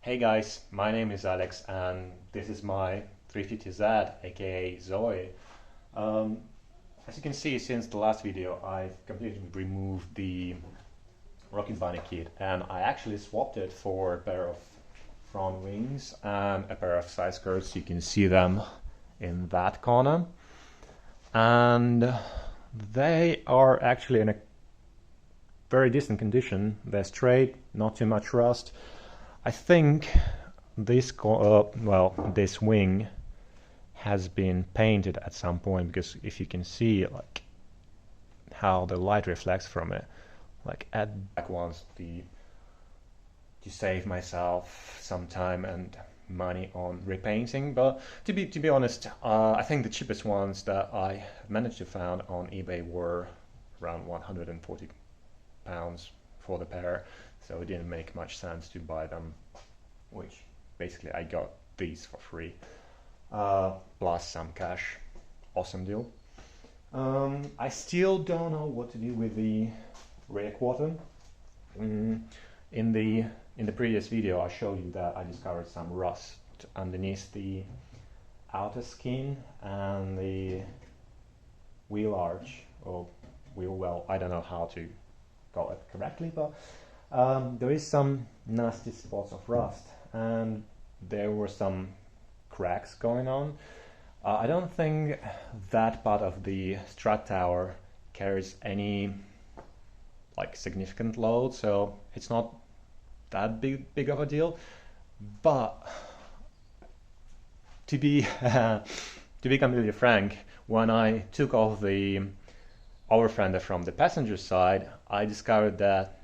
Hey guys, my name is Alex and this is my 350Z aka Zoe. Um, as you can see, since the last video I've completely removed the Rocket Bunny kit and I actually swapped it for a pair of front wings and a pair of side skirts. You can see them in that corner, and they are actually in a very decent condition. They're straight, not too much rust. I think this wing has been painted at some point, because if you can see like how the light reflects from it, like at back once to save myself some time and money on repainting. But to be honest, I think the cheapest ones that I managed to find on eBay were around £140 for the pair, so it didn't make much sense to buy them, which basically I got these for free, plus some cash. Awesome deal. I still don't know what to do with the rear quarter. In the previous video I showed you that I discovered some rust underneath the outer skin and the wheel arch, or wheel well, I don't know how to call it correctly, but there is some nasty spots of rust and there were some cracks going on. I don't think that part of the strut tower carries any like significant load, so it's not that big of a deal. But to be completely frank, when I took off the overfender from the passenger side, I discovered that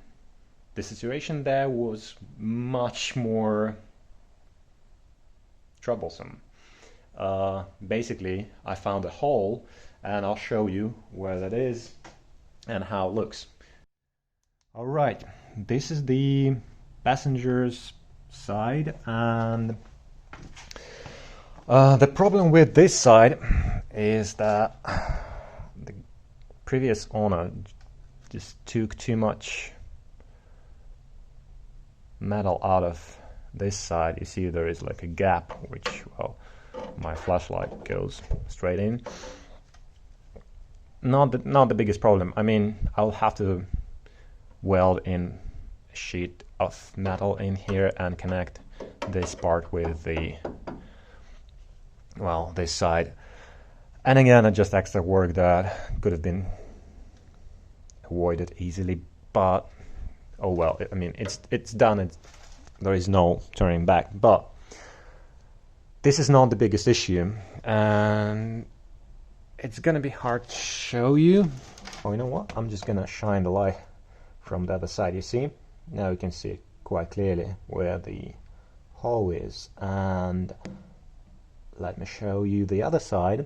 the situation there was much more troublesome. Basically, I found a hole, and I'll show you where that is and how it looks. Alright, this is the passenger's side, and the problem with this side is that the previous owner just took too much metal out of this side. You see there is like a gap, which, well, my flashlight goes straight in. Not the biggest problem. I mean, I'll have to weld in a sheet of metal in here and connect this part with the, well, this side. And again, it's just extra work that could have been avoided easily, but oh well. I mean, it's done. There is no turning back. But this is not the biggest issue, and it's gonna be hard to show you. Oh, you know what? I'm just gonna shine the light from the other side. You see? Now you can see quite clearly where the hole is, and let me show you the other side.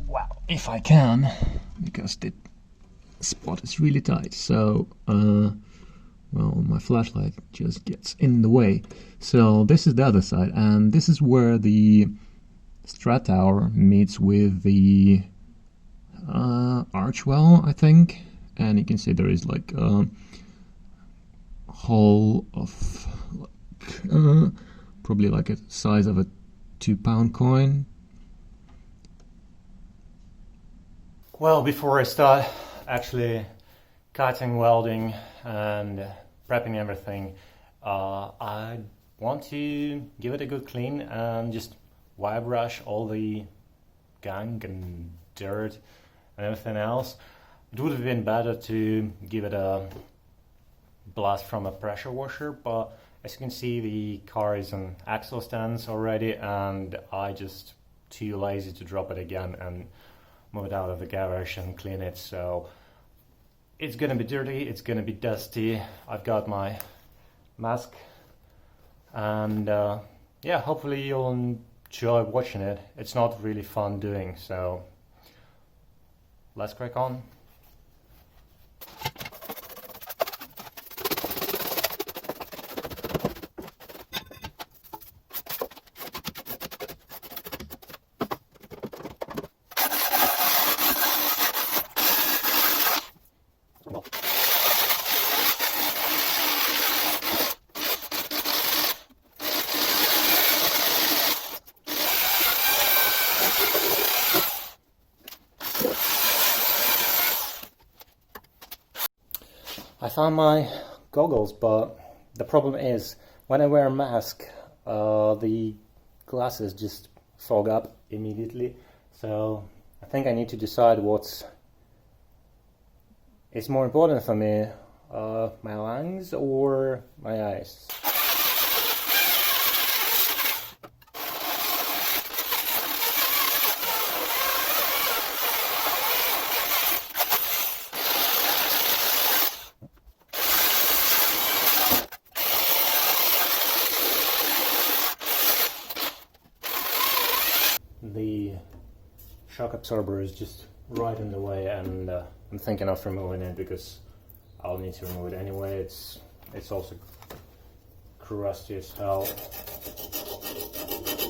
Well, if I can, because the spot is really tight, so well, my flashlight just gets in the way. So this is the other side, and this is where the Strat tower meets with the archwell, I think. And you can see there is like a hole of like, probably like a size of a £2 coin. Well, before I start actually cutting, welding and prepping everything, I want to give it a good clean and just wire brush all the gunk and dirt and everything else. It would have been better to give it a blast from a pressure washer, but as you can see, the car is on axle stands already, and I just too lazy to drop it again and move it out of the garage and clean it. So it's gonna be dirty, it's gonna be dusty. I've got my mask, and yeah, hopefully you'll enjoy watching it. It's not really fun doing, so let's crack on. I found my goggles, but the problem is when I wear a mask, the glasses just fog up immediately. So I think I need to decide what's more important for me, my lungs or my eyes. The shock absorber is just right in the way, and I'm thinking of removing it because I'll need to remove it anyway. It's also crusty as hell,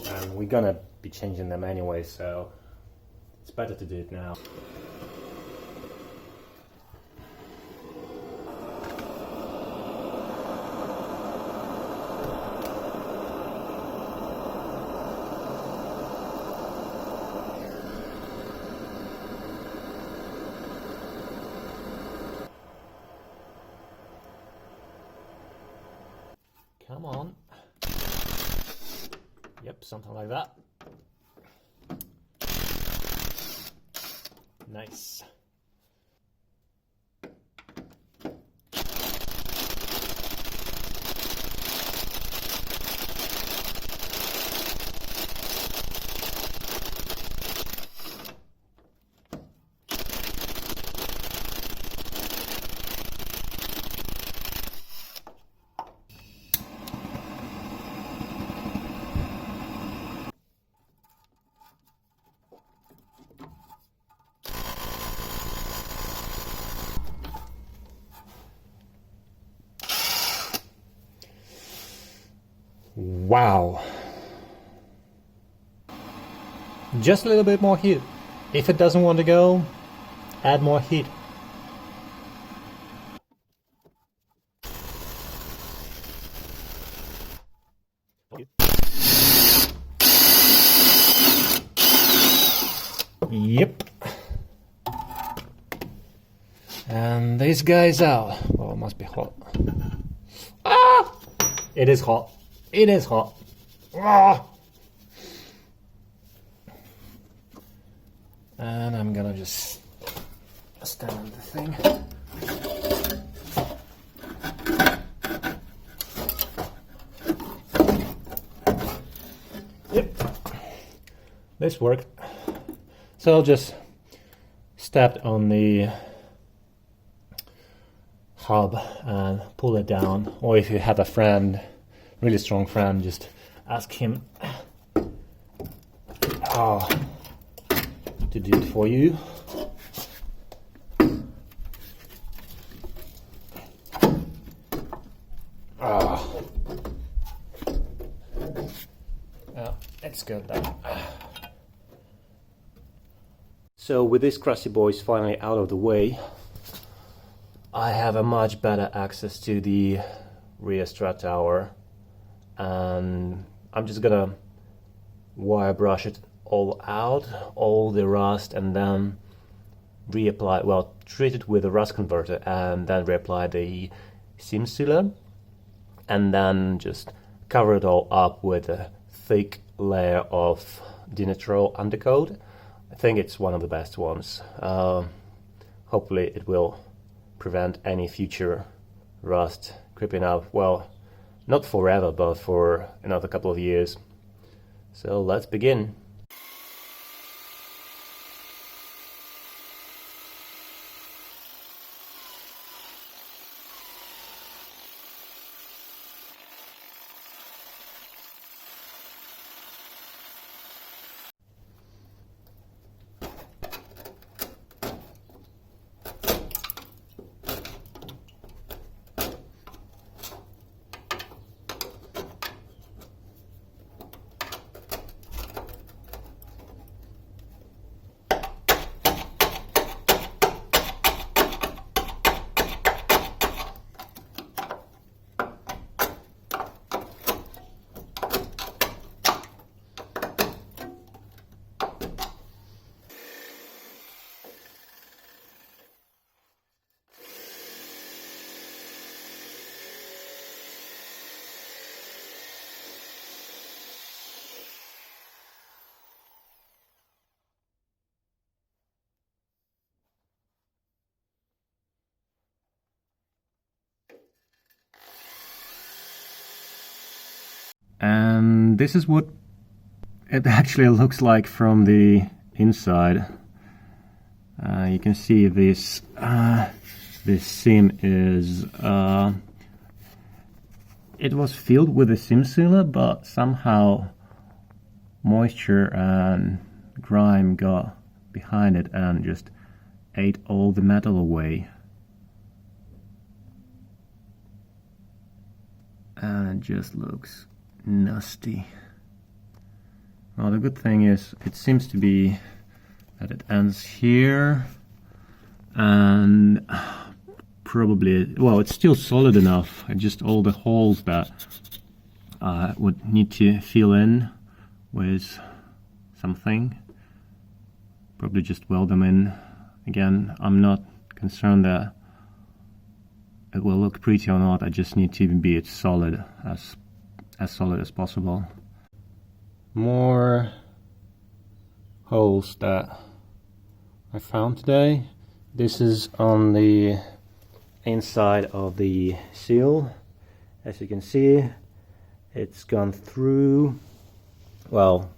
and we're gonna be changing them anyway, so it's better to do it now. Come on. Yep, something like that. Nice. Wow. Just a little bit more heat. If it doesn't want to go, add more heat. Yep. And this guy's out. Well, it must be hot. Ah! It is hot. It is hot. Ah! And I'm gonna just stand on the thing. Yep. This worked. So I'll just step on the hub and pull it down, or if you have a friend, really strong friend, just ask him to do it for you. It's good then. So with these crusty boys finally out of the way, I have a much better access to the rear Strat tower, and I'm just gonna wire brush it all out, all the rust, and then reapply, well, treat it with a rust converter and then reapply the seam sealer, and then just cover it all up with a thick layer of Dinitro undercoat. I think it's one of the best ones. Hopefully it will prevent any future rust creeping up. Well, not forever, but for another couple of years. So let's begin. And this is what it actually looks like from the inside. You can see this seam is it was filled with a seam sealer, but somehow moisture and grime got behind it and just ate all the metal away. And it just looks nasty. Well, the good thing is it seems to be that it ends here, and probably, well, it's still solid enough. Just all the holes that would need to fill in with something. Probably just weld them in. Again, I'm not concerned that it will look pretty or not. I just need to be as solid as possible. More holes that I found today. This is on the inside of the seal. As you can see, it's gone through. Well,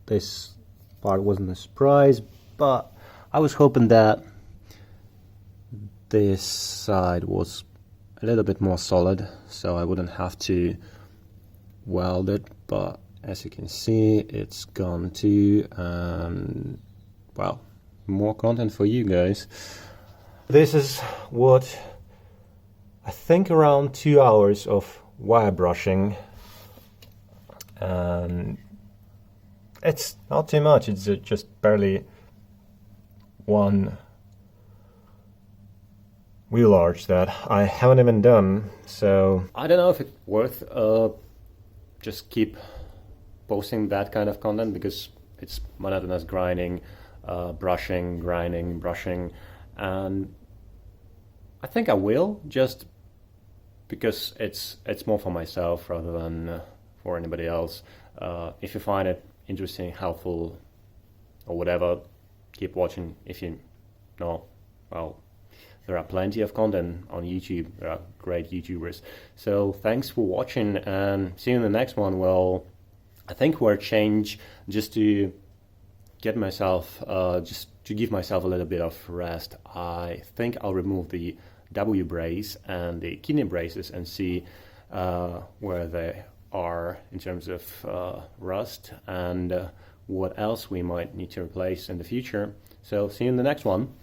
this part wasn't a surprise, but I was hoping that this side was a little bit more solid, so I wouldn't have to weld it, but as you can see, it's gone too, and well, more content for you guys. This is what I think around 2 hours of wire brushing, and it's not too much. It's just barely one wheel arch that I haven't even done, so I don't know if it's worth just keep posting that kind of content, because it's monotonous grinding, brushing, grinding, brushing, and I think I will, just because it's more for myself rather than for anybody else. If you find it interesting, helpful, or whatever, keep watching. If you know, well, there are plenty of content on YouTube. There are great YouTubers. So thanks for watching, and see you in the next one. Well, I think we'll change just to get myself, just to give myself a little bit of rest. I think I'll remove the W brace and the kidney braces and see where they are in terms of rust, and what else we might need to replace in the future. So see you in the next one.